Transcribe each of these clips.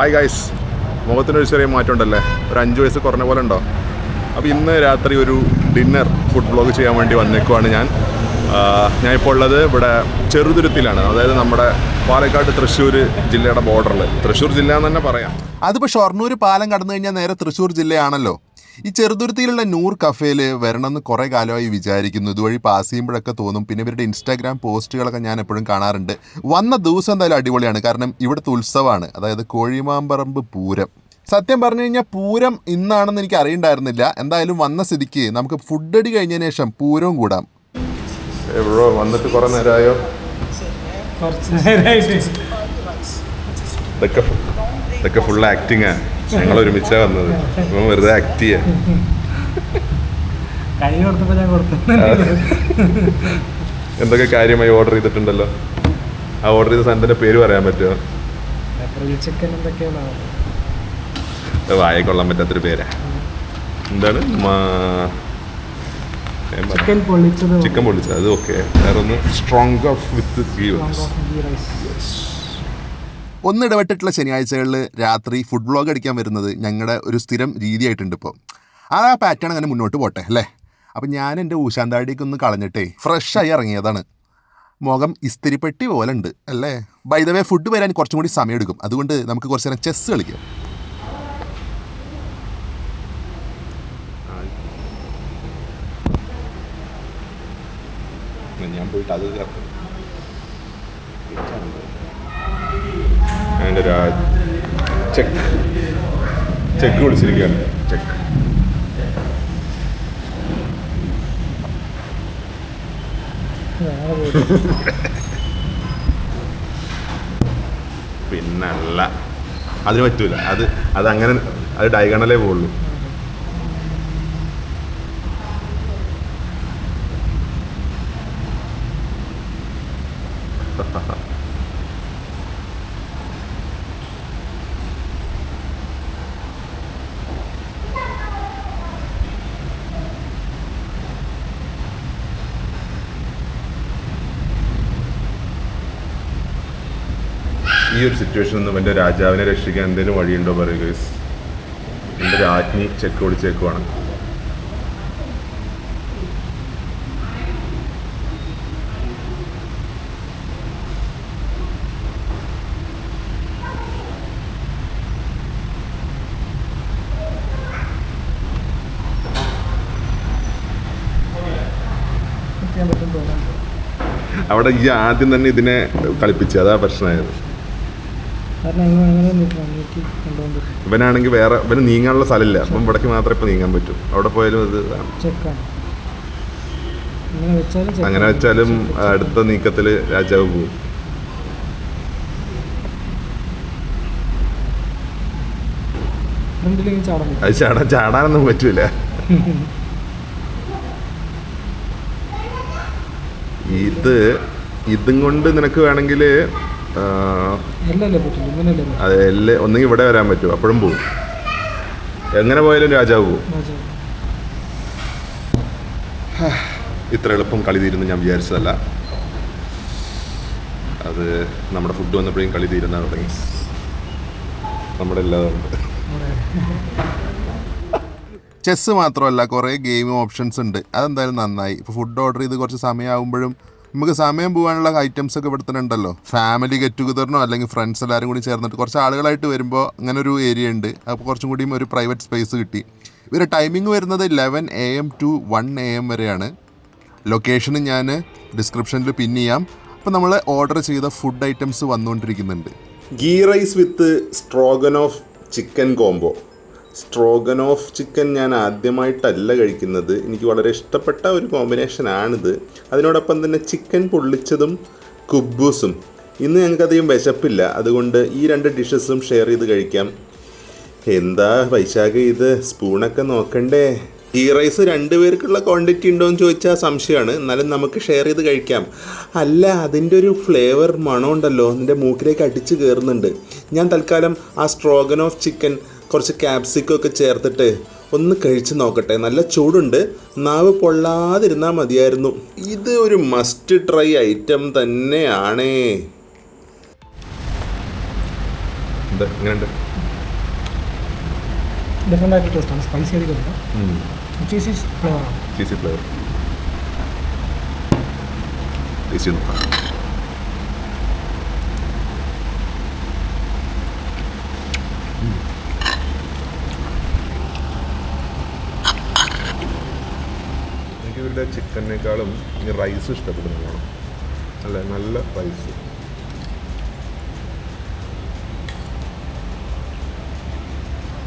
Hi guys, മുഖത്തിനൊരു ചെറിയ മാറ്റം ഉണ്ടല്ലേ, ഒരു 5 വയസ്സ് കുറഞ്ഞ പോലെ ഉണ്ടോ? അപ്പോൾ ഇന്ന് രാത്രി ഒരു ഡിന്നർ ഫുഡ് വ്ളോഗ് ചെയ്യാൻ വേണ്ടി വന്നേക്കുവാണ് ഞാനിപ്പോൾ ഉള്ളത് ഇവിടെ ചെറുതുരുത്തിലാണ്, അതായത് നമ്മുടെ പാലക്കാട് തൃശ്ശൂർ ജില്ലയുടെ ബോർഡറിൽ. തൃശ്ശൂർ ജില്ല എന്ന് തന്നെ പറയാം. അതിപ്പോൾ ഷൊർണൂർ പാലം കടന്നു കഴിഞ്ഞാൽ നേരെ തൃശ്ശൂർ ജില്ലയാണല്ലോ. ഈ ചെറുതുരുത്തിയിലുള്ള നൂർ കഫേയിൽ വരണമെന്ന് കുറേ കാലമായി വിചാരിക്കുന്നു. ഇതുവഴി പാസ് ചെയ്യുമ്പോഴൊക്കെ തോന്നും. പിന്നെ ഇവരുടെ ഇൻസ്റ്റാഗ്രാം പോസ്റ്റുകളൊക്കെ ഞാൻ എപ്പോഴും കാണാറുണ്ട്. വന്ന ദിവസം എന്തായാലും അടിപൊളിയാണ്, കാരണം ഇവിടുത്തെ ഉത്സവമാണ്, അതായത് കോഴിമാമ്പറമ്പ് പൂരം. സത്യം പറഞ്ഞു കഴിഞ്ഞാൽ പൂരം ഇന്നാണെന്ന് എനിക്ക് അറിയണ്ടായിരുന്നില്ല. എന്തായാലും വന്ന സ്ഥിതിക്ക് നമുക്ക് ഫുഡ് അടി കഴിഞ്ഞതിന് ശേഷം പൂരവും കൂടാം. എവിടെ വന്നിട്ട് കുറേ നേരമായോ? ഇതൊക്കെ ഫുൾ ആക്ടിങ്ങാ. ഞങ്ങൾ ഒരുമിച്ചാ വന്നത്, ഇപ്പം വെറുതെ ആക്ട് ചെയ്യാ. എന്തൊക്കെ കാര്യമായി ഓർഡർ ചെയ്തിട്ടുണ്ടല്ലോ. ആ ഓർഡർ ചെയ്ത സാധനത്തിന്റെ പേര് പറയാൻ പറ്റുമോ? വായ കൊള്ളാൻ പറ്റാത്തൊരു പേരാ. എന്താണ്? ചിക്കൻ പൊള്ളിച്ചത്. അത് ഓക്കെ. വേറെ ഒന്ന് stroganoff with ghee rice. ഒന്നിടവിട്ടിട്ടുള്ള ശനിയാഴ്ചകളിൽ രാത്രി ഫുഡ് വ്ളോഗ് അടിക്കാൻ വരുന്നത് ഞങ്ങളുടെ ഒരു സ്ഥിരം രീതിയായിട്ടുണ്ട്. ഇപ്പോൾ ആ പാറ്റേൺ അങ്ങനെ മുന്നോട്ട് പോട്ടെ അല്ലേ. അപ്പം ഞാൻ എൻ്റെ ഊശാന്താടിയൊക്കെ ഒന്ന് കളഞ്ഞിട്ടേ ഫ്രഷായി ഇറങ്ങിയതാണ്. മുഖം ഇസ്തിരിപ്പെട്ടി പോലെ ഉണ്ട് അല്ലേ. ബൈ ദ വേ, ഫുഡ് വരാൻ കുറച്ചും കൂടി സമയം എടുക്കും. അതുകൊണ്ട് നമുക്ക് കുറച്ച് നേരം ചെസ്സ് കളിക്കാം. ഞാൻ പോയിട്ട് അത് അതിൻ്റെ ചെക്ക് വിളിച്ചിരിക്കുകയാണ്. ചെക്ക് പിന്നല്ല, അതിന് പറ്റൂല. അതങ്ങനെ അത് ഡയഗണലേ പോകുള്ളൂ. ഈ ഒരു സിറ്റുവേഷനിൽ നിന്നും എൻ്റെ രാജാവിനെ രക്ഷിക്കാൻ എന്തെങ്കിലും വഴിയുണ്ടോ പറയുക. എൻ്റെ രാജ്ഞി ചെക്ക് വിളിച്ചേക്കുവാണ്. അവിടെ ഈ ആദ്യം തന്നെ ഇതിനെ കളിപ്പിച്ച്, അതാ പ്രശ്നമായത്. ഇവനാണെങ്കിൽ ഇവന് നീങ്ങാനുള്ള സ്ഥലമില്ല. അപ്പം ഇവിടേക്ക് മാത്രമേ ഇപ്പം നീങ്ങാൻ പറ്റൂ. അവിടെ പോയാലും ഇത് അങ്ങനെ വെച്ചാലും അടുത്ത നീക്കത്തിൽ രാജാവ് പോകും. അത് ചാടാനൊന്നും പറ്റൂല. ഇതും കൊണ്ട് നിനക്ക് വേണമെങ്കിൽ അതെ ഒന്നെങ്കിൽ ഇവിടെ വരാൻ പറ്റുമോ, അപ്പോഴും പോവും. എങ്ങനെ പോയാലും രാജാവ് പോവും. ഇത്ര എളുപ്പം കളി തീരുന്നു ഞാൻ വിചാരിച്ചതല്ല. അത് നമ്മുടെ ഫുഡ് വന്നപ്പോഴേക്കും കളി തീരുന്ന തുടങ്ങി. നമ്മുടെ എല്ലാതും ഉണ്ട്. ചെസ്സ് മാത്രമല്ല, കുറേ ഗെയിം ഓപ്ഷൻസ് ഉണ്ട്. അതെന്തായാലും നന്നായി. ഇപ്പോൾ ഫുഡ് ഓർഡർ ചെയ്ത് കുറച്ച് സമയമാകുമ്പോഴും നമുക്ക് സമയം പോകാനുള്ള ഐറ്റംസ് ഒക്കെ ഇവിടെ തന്നെ ഉണ്ടല്ലോ. ഫാമിലി ഗെറ്റ് ടുഗദറിനോ അല്ലെങ്കിൽ ഫ്രണ്ട്സ് എല്ലാവരും കൂടി ചേർന്നിട്ട് കുറച്ച് ആളുകളായിട്ട് വരുമ്പോൾ അങ്ങനെ ഒരു ഏരിയ ഉണ്ട്. അപ്പോൾ കുറച്ചും കൂടിയും ഒരു പ്രൈവറ്റ് സ്പേസ് കിട്ടി. ഇവരുടെ ടൈമിംഗ് വരുന്നത് 11 AM to 1 AM വരെയാണ്. ലൊക്കേഷന് ഞാൻ ഡിസ്ക്രിപ്ഷനിൽ പിൻ ചെയ്യാം. അപ്പോൾ നമ്മൾ ഓർഡർ ചെയ്ത ഫുഡ് ഐറ്റംസ് വന്നുകൊണ്ടിരിക്കുന്നുണ്ട്. Ghee rice with stroganoff chicken combo. Stroganoff chicken ഞാൻ ആദ്യമായിട്ടല്ല കഴിക്കുന്നത്. എനിക്ക് വളരെ ഇഷ്ടപ്പെട്ട ഒരു കോമ്പിനേഷനാണിത്. അതിനോടൊപ്പം തന്നെ ചിക്കൻ പൊള്ളിച്ചതും കുബൂസും. ഇന്ന് ഞങ്ങൾക്കധികം വിശപ്പില്ല, അതുകൊണ്ട് ഈ 2 ഡിഷസും ഷെയർ ചെയ്ത് കഴിക്കാം. എന്താ വൈശാഖ്, ഇത് സ്പൂണൊക്കെ നോക്കണ്ടേ? ഗീ റൈസ് 2 പേർക്കുള്ള ക്വാണ്ടിറ്റി ഉണ്ടോ എന്ന് ചോദിച്ചാൽ സംശയമാണ്. എന്നാലും നമുക്ക് ഷെയർ ചെയ്ത് കഴിക്കാം. അല്ല, അതിൻ്റെ ഒരു ഫ്ലേവർ മണമുണ്ടല്ലോ, എൻ്റെ മൂക്കിലേക്ക് അടിച്ച് കയറുന്നുണ്ട്. ഞാൻ തൽക്കാലം ആ സ്ട്രോഗനോഫ് ചിക്കൻ കുറച്ച് ക്യാപ്സിക്കൊക്കെ ചേർത്തിട്ട് ഒന്ന് കഴിച്ച് നോക്കട്ടെ. നല്ല ചൂടുണ്ട്, നാവ് പൊള്ളാതിരുന്നാൽ മതിയായിരുന്നു. ഇത് ഒരു മസ്റ്റ് ട്രൈ ഐറ്റം തന്നെയാണേ. എങ്ങനെയുണ്ട്? ഡിഫറെൻ്റ് ആയിട്ട് ടേസ്റ്റാണ്, സ്പൈസി അധികമില്ല, ചീസി ഫ്ലേവറാണ്. ചീസി ഫ്ലേവർ ടേസ്റ്റ് നോക്കാം. എനിക്ക് ഇവരുടെ ചിക്കനേക്കാളും ഈ റൈസ് ഇഷ്ടപ്പെടുന്നതാണ്. അല്ലേ, നല്ല റൈസ്.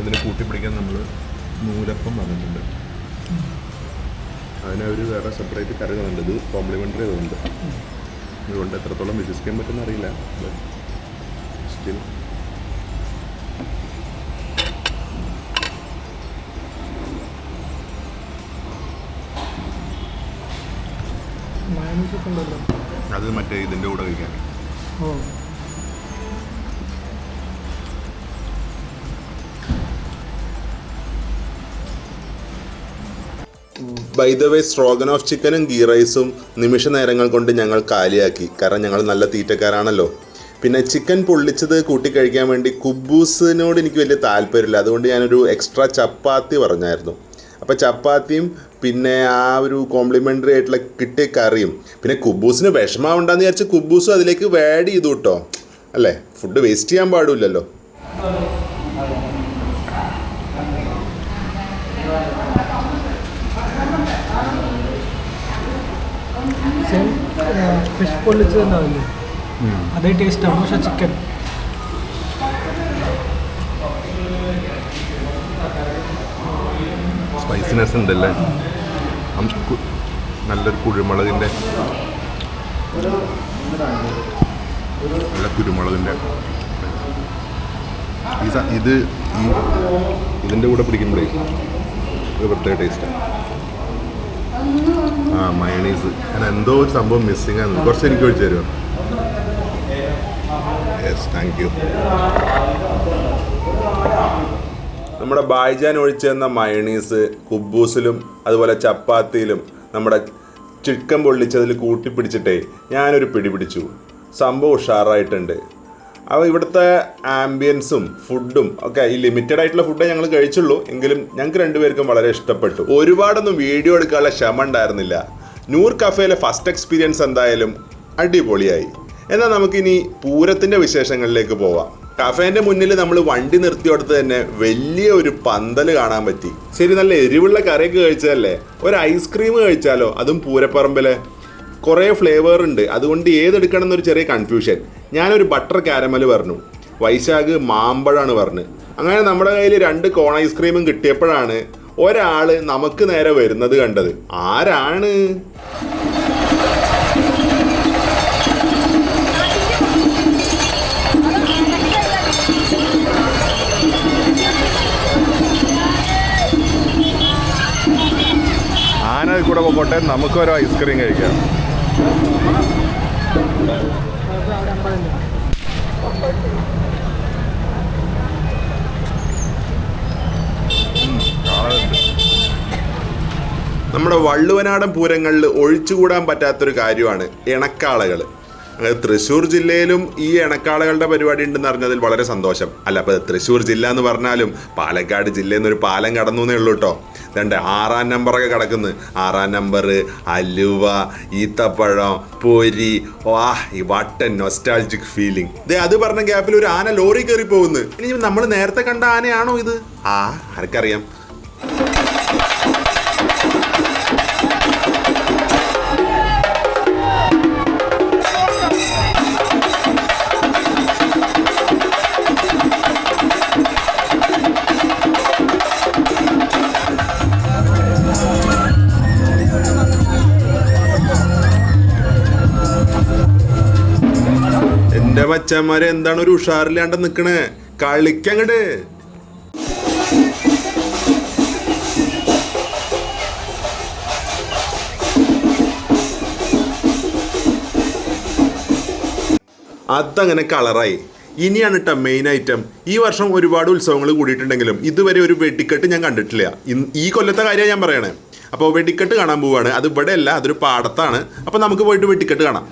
ഇതിന് കൂട്ടിപ്പിടിക്കാൻ നമ്മൾ നൂലപ്പം വന്നിട്ടുണ്ട്. അതിനവർ വേറെ സെപ്പറേറ്റ് കറി തന്നിട്ടുണ്ട്. ഇത് കോംപ്ലിമെൻ്ററി ആയതുകൊണ്ട് അതുകൊണ്ട് എത്രത്തോളം വിശ്വസിക്കാൻ പറ്റുമെന്ന് അറിയില്ല. സ്റ്റിൽ അത് മറ്റേ ഇതിൻ്റെ കൂടെ കഴിക്കാൻ. ബൈ ദ വേ, സ്ട്രോഗൻ ഓഫ് ചിക്കനും ഗീ റൈസും നിമിഷ നേരങ്ങൾ കൊണ്ട് ഞങ്ങൾ കാലിയാക്കി. കാരണം ഞങ്ങൾ നല്ല തീറ്റക്കാരാണല്ലോ. പിന്നെ ചിക്കൻ പൊള്ളിച്ചത് കൂട്ടിക്കഴിക്കാൻ വേണ്ടി കുബൂസിനോട് എനിക്ക് വലിയ താല്പര്യമില്ല. അതുകൊണ്ട് ഞാനൊരു എക്സ്ട്രാ ചപ്പാത്തി പറഞ്ഞായിരുന്നു. അപ്പോൾ ചപ്പാത്തിയും പിന്നെ ആ ഒരു കോംപ്ലിമെൻ്ററി ആയിട്ടുള്ള കിട്ടിയ കറിയും പിന്നെ കുബൂസിന് വിഷമമുണ്ടെന്ന് വിചാരിച്ച് കുബൂസും അതിലേക്ക് ആഡ് ചെയ്തു കേട്ടോ. അല്ലേ, ഫുഡ് വേസ്റ്റ് ചെയ്യാൻ പാടില്ലല്ലോ. ഫിഷ് പൊള്ളിച്ചതുണ്ടാവില്ലേ, അതേ ടേസ്റ്റാണ്. പക്ഷെ ചിക്കൻ സ്പൈസിനെസ് ഉണ്ടല്ലേ, നല്ലൊരു കുരുമുളകിൻ്റെ നല്ല കുരുമുളകിൻ്റെ ഇത് ഇതിൻ്റെ കൂടെ പിടിക്കുമ്പോഴേ ഒരു പ്രത്യേക ടേസ്റ്റാണ്. ആ മയണീസ്, ഞാൻ എന്തോ ഒരു സംഭവം മിസ്സിങ് ആണ്. കുറച്ച് എനിക്ക് ഒഴിച്ചു തരുമോ? Yes, thank you. നമ്മുടെ ബായ്ജാൻ ഒഴിച്ചു തന്ന മയണീസ് കുബൂസിലും അതുപോലെ ചപ്പാത്തിയിലും നമ്മുടെ ചിക്കൻ പൊള്ളിച്ചതിൽ കൂട്ടിപ്പിടിച്ചിട്ടേ ഞാനൊരു പിടി പിടിച്ചു. സംഭവം ഉഷാറായിട്ടുണ്ട്. അപ്പോൾ ഇവിടുത്തെ ആംബിയൻസും ഫുഡും ഒക്കെ, ഈ ലിമിറ്റഡ് ആയിട്ടുള്ള ഫുഡേ ഞങ്ങൾ കഴിച്ചുള്ളൂ, എങ്കിലും ഞങ്ങൾക്ക് രണ്ടുപേർക്കും വളരെ ഇഷ്ടപ്പെട്ടു. ഒരുപാടൊന്നും വീഡിയോ എടുക്കാനുള്ള ക്ഷമ ഉണ്ടായിരുന്നില്ല. നൂർ കഫേയിലെ ഫസ്റ്റ് എക്സ്പീരിയൻസ് എന്തായാലും അടിപൊളിയായി. എന്നാൽ നമുക്കിനി പൂരത്തിൻ്റെ വിശേഷങ്ങളിലേക്ക് പോവാം. കഫേൻ്റെ മുന്നിൽ നമ്മൾ വണ്ടി നിർത്തിയോടത്ത് തന്നെ വലിയ ഒരു പന്തൽ കാണാൻ പറ്റി. ശരി, നല്ല എരിവുള്ള കറിയൊക്കെ കഴിച്ചതല്ലേ, ഒരു ഐസ്ക്രീം കഴിച്ചാലോ? അതും പൂരപ്പറമ്പിലെ. കുറേ ഫ്ലേവർ ഉണ്ട്, അതുകൊണ്ട് ഏതെടുക്കണം എന്നൊരു ചെറിയ കൺഫ്യൂഷൻ. ഞാനൊരു ബട്ടർ കാരമൽ പറഞ്ഞു, വൈശാഖ് മാമ്പഴമാണ് പറഞ്ഞു. അങ്ങനെ നമ്മുടെ കയ്യിൽ 2 കോൺ ഐസ്ക്രീമും കിട്ടിയപ്പോഴാണ് ഒരാൾ നമുക്ക് നേരെ വരുന്നത് കണ്ടത്. ആരാണ്? ആനയിൽ കൂടെ പോട്ടെ, നമുക്കൊരു ഐസ്ക്രീം കഴിക്കാം. നമ്മുടെ വള്ളുവനാടൻ പൂരങ്ങളിൽ ഒഴിച്ചുകൂടാൻ പറ്റാത്തൊരു കാര്യമാണ് ഇണക്കാളകൾ. തൃശ്ശൂർ ജില്ലയിലും ഈ ഇണക്കാളകളുടെ പരിപാടി ഉണ്ടെന്ന് അറിഞ്ഞതിൽ വളരെ സന്തോഷം. അല്ല, അപ്പോൾ തൃശ്ശൂർ ജില്ല എന്ന് പറഞ്ഞാലും പാലക്കാട് ജില്ലയിൽ നിന്നൊരു പാലം കടന്നു എന്നേ ഉള്ളൂ കേട്ടോ. 6-ാം നമ്പറൊക്കെ കിടക്കുന്നു. 6-ാം നമ്പർ, അലുവ, ഈത്തപ്പഴം, പൊരി. ഈ വാട്ട് എ നൊസ്റ്റാൾജിക് ഫീലിംഗ്. അത് പറഞ്ഞ ഗ്യാപ്പിൽ ഒരു ആന ലോറി കയറി പോകുന്നു. ഇനി നമ്മൾ നേരത്തെ കണ്ട ആനയാണോ ഇത്? ആർക്കറിയാം. എന്റെ മച്ചന്മാരെ, എന്താണ് ഒരു ഉഷാറില്ലാണ്ട് നിക്കണേ? കളിക്കങ്ങട്. അതങ്ങനെ കളറായി. ഇനിയാണ് കേട്ടോ മെയിൻ ഐറ്റം. ഈ വർഷം ഒരുപാട് ഉത്സവങ്ങൾ കൂടിയിട്ടുണ്ടെങ്കിലും ഇതുവരെ ഒരു വെടിക്കെട്ട് ഞാൻ കണ്ടിട്ടില്ല. ഈ കൊല്ലത്തെ കാര്യമാണ് ഞാൻ പറയണേ. അപ്പോൾ വെടിക്കെട്ട് കാണാൻ പോവുകയാണ്. അത് ഇവിടെ അല്ല, അതൊരു പാടത്താണ്. അപ്പോൾ നമുക്ക് പോയിട്ട് വെടിക്കെട്ട് കാണാം.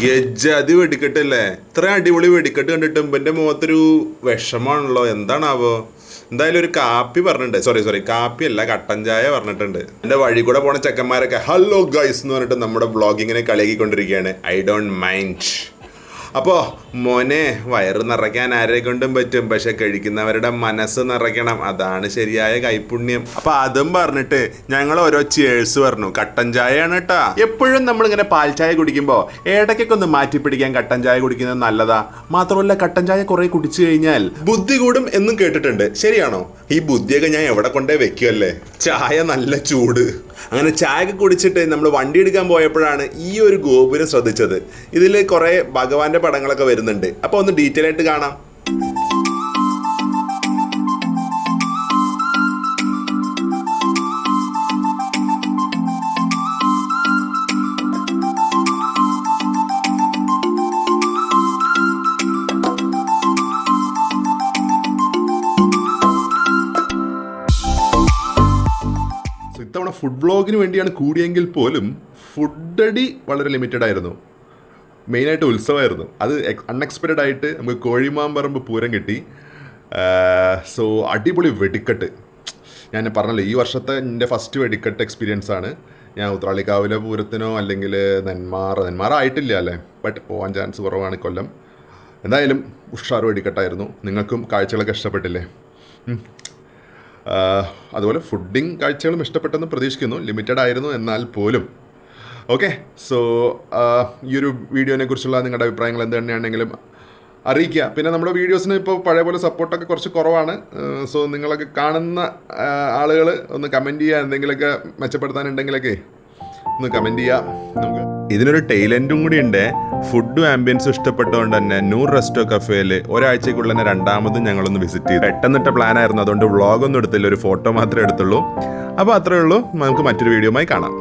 ഗജാതി വെടിക്കെട്ടല്ലേ? ഇത്ര അടിപൊളി വെടിക്കെട്ട് കണ്ടിട്ട് എന്റെ മുഖത്തൊരു വിഷമാണല്ലോ, എന്താണാവോ? എന്തായാലും ഒരു കാപ്പി പറഞ്ഞിട്ടുണ്ട്, സോറി കാപ്പി അല്ല, കട്ടൻ ചായ പറഞ്ഞിട്ടുണ്ട്. എൻ്റെ വഴി കൂടെ പോണ ചെക്കന്മാരൊക്കെ ഹലോ ഗൈസ് എന്ന് പറഞ്ഞിട്ട് നമ്മുടെ വ്ളോഗിങ്ങിനെ കളിയാക്കിക്കൊണ്ടിരിക്കുകയാണ്. I don't mind. അപ്പോൾ മോനെ, വയറ് നിറയ്ക്കാൻ ആരെ കൊണ്ടും പറ്റും, പക്ഷെ കഴിക്കുന്നവരുടെ മനസ്സ് നിറയ്ക്കണം, അതാണ് ശരിയായ കൈപുണ്യം. അപ്പൊ അതും പറഞ്ഞിട്ട് ഞങ്ങൾ ഓരോ ചേഴ്സ് പറഞ്ഞു. കട്ടൻ ചായയാണ് കേട്ടാ. എപ്പോഴും നമ്മളിങ്ങനെ പാൽ ചായ കുടിക്കുമ്പോൾ ഇടയ്ക്കൊക്കെ ഒന്ന് മാറ്റി പിടിക്കാൻ കട്ടൻ ചായ കുടിക്കുന്നത് നല്ലതാ. മാത്രമല്ല കട്ടൻ ചായ കുറെ കുടിച്ചു കഴിഞ്ഞാൽ ബുദ്ധി കൂടും എന്നും കേട്ടിട്ടുണ്ട്. ശരിയാണോ? ഈ ബുദ്ധിയൊക്കെ ഞാൻ എവിടെ കൊണ്ടേ വെക്കുമല്ലേ? ചായ നല്ല ചൂട്. അങ്ങനെ ചായ കുടിച്ചിട്ട് നമ്മൾ വണ്ടി എടുക്കാൻ പോയപ്പോഴാണ് ഈ ഒരു ഗോപുരം ശ്രദ്ധിച്ചത്. ഇതിൽ കുറേ ഭഗവാന്റെ പടങ്ങളൊക്കെ വരുന്നുണ്ട്. അപ്പോൾ ഒന്ന് ഡീറ്റെയിൽ ആയിട്ട് കാണാം. ഇത്തവണ ഫുഡ് വ്ളോഗിന് വേണ്ടിയാണ് കൂടിയെങ്കിൽ പോലും ഫുഡ് അടി വളരെ ലിമിറ്റഡ് ആയിരുന്നു. മെയിനായിട്ട് ഉത്സവമായിരുന്നു. അത് അൺഎക്സ്പെക്റ്റഡ് ആയിട്ട് നമുക്ക് കോഴിമാമ്പറമ്പ് പൂരം കിട്ടി. സോ അടിപൊളി വെടിക്കെട്ട്. ഞാൻ പറഞ്ഞല്ലോ, ഈ വർഷത്തെ എൻ്റെ ഫസ്റ്റ് വെടിക്കെട്ട് എക്സ്പീരിയൻസ് ആണ്. ഞാൻ ഉത്രാളിക്കാവിലെ പൂരത്തിനോ അല്ലെങ്കിൽ നെന്മാറ ആയിട്ടില്ല അല്ലേ, ബട്ട് പോകാൻ ചാൻസ് കുറവാണ് കൊല്ലം. എന്തായാലും ഉഷാറ് വെടിക്കെട്ടായിരുന്നു. നിങ്ങൾക്കും കാഴ്ചകളൊക്കെ ഇഷ്ടപ്പെട്ടില്ലേ? അതുപോലെ ഫുഡിങ് കാഴ്ചകളും ഇഷ്ടപ്പെട്ടെന്ന് പ്രതീക്ഷിക്കുന്നു. ലിമിറ്റഡ് ആയിരുന്നു എന്നാൽ പോലും. ഓക്കെ, സോ ഈ ഒരു വീഡിയോനെ കുറിച്ചുള്ള നിങ്ങളുടെ അഭിപ്രായങ്ങൾ എന്ത് തന്നെയാണെങ്കിലും അറിയിക്കുക. പിന്നെ നമ്മുടെ വീഡിയോസിന് ഇപ്പോൾ പഴയ പോലെ സപ്പോർട്ടൊക്കെ കുറച്ച് കുറവാണ്. സോ നിങ്ങളൊക്കെ കാണുന്ന ആളുകൾ ഒന്ന് കമൻറ്റ് ചെയ്യുക. എന്തെങ്കിലുമൊക്കെ മെച്ചപ്പെടുത്താനുണ്ടെങ്കിലൊക്കെ ഒന്ന് കമൻറ്റ് ചെയ്യുക. നമുക്ക് ഇതിനൊരു ടൈലൻറ്റും കൂടി ഉണ്ട്. ഫുഡും ആംബിയൻസും ഇഷ്ടപ്പെട്ടുകൊണ്ട് തന്നെ നൂർ റെസ്റ്റോ കഫേയിൽ ഒരാഴ്ചക്കുള്ള തന്നെ രണ്ടാമതും ഞങ്ങളൊന്ന് വിസിറ്റ് ചെയ്തു. പെട്ടെന്നിട്ട പ്ലാനായിരുന്നു, അതുകൊണ്ട് വ്ളോഗൊന്നും എടുത്തില്ല, ഒരു ഫോട്ടോ മാത്രമേ എടുത്തുള്ളൂ. അപ്പോൾ അത്രയേ ഉള്ളൂ. നമുക്ക് മറ്റൊരു വീഡിയോയുമായി കാണാം.